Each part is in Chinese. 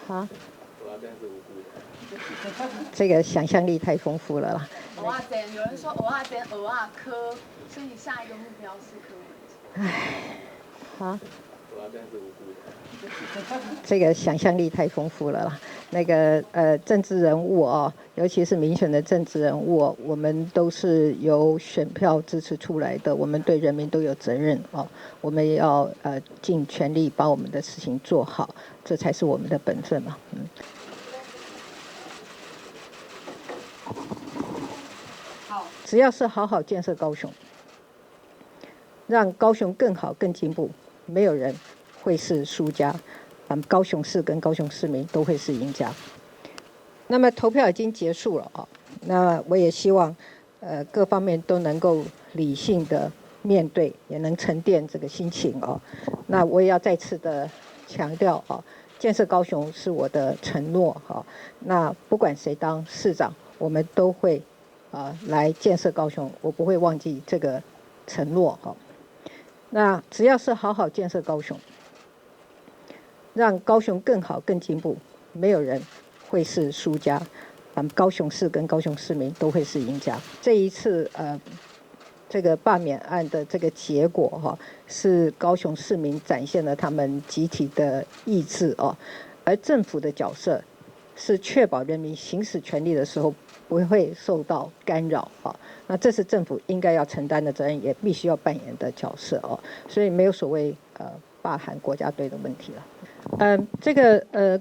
好，这个想象力太丰富了啦。蚵仔煎，有人说蚵仔煎蚵仔科，所以下一个目标是柯文哲。好，这个想象力太丰富了啦。政治人物哦，尤其是民选的政治人物哦，我们都是由选票支持出来的，我们对人民都有责任哦。我们也要尽全力把我们的事情做好，这才是我们的本分嘛。好，只要是好好建设高雄，让高雄更好、更进步，没有人会是输家。高雄市跟高雄市民都会是赢家。那么投票已经结束了啊，那我也希望各方面都能够理性的面对，也能沉淀这个心情哦。那我也要再次的强调啊，建设高雄是我的承诺哈。那不管谁当市长，我们都会来建设高雄，我不会忘记这个承诺哈。那只要是好好建设高雄，让高雄更好、更进步，没有人会是输家。高雄市跟高雄市民都会是赢家。这一次这个罢免案的这个结果哈，是高雄市民展现了他们集体的意志哦，而政府的角色是确保人民行使权利的时候不会受到干扰啊。那这是政府应该要承担的责任，也必须要扮演的角色哦。所以没有所谓罢韩国家队的问题了。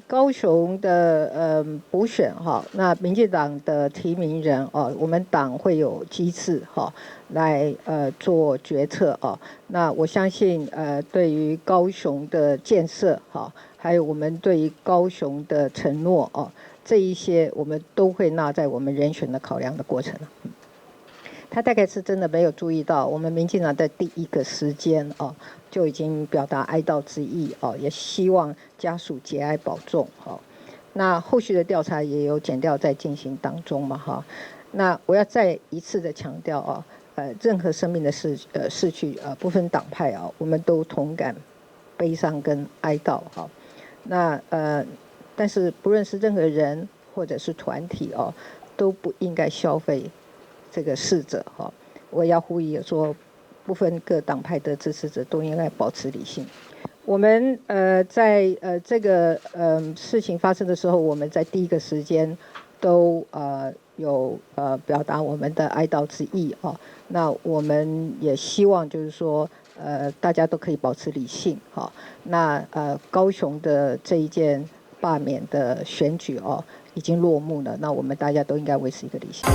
高雄的补选哈，那民进党的提名人哦，我们党会有机制哈来做决策哦。那我相信对于高雄的建设哈，还有我们对于高雄的承诺哦，这一些我们都会纳在我们人选的考量的过程。他大概是真的没有注意到，我们民进党在第一个时间哦就已经表达哀悼之意哦，也希望家属节哀保重哦。那后续的调查也有检调在进行当中嘛哈。那我要再一次的强调哦，任何生命的逝去不分党派啊，我们都同感悲伤跟哀悼哈。那但是不论是任何人或者是团体哦，都不应该消费这个逝者哈。我要呼吁说，不分各党派的支持者都应该保持理性。我们在这个事情发生的时候，我们在第一个时间都有表达我们的哀悼之意啊。那我们也希望就是说大家都可以保持理性哈。那高雄的这一件罢免的选举哦已经落幕了，那我们大家都应该维持一个理性。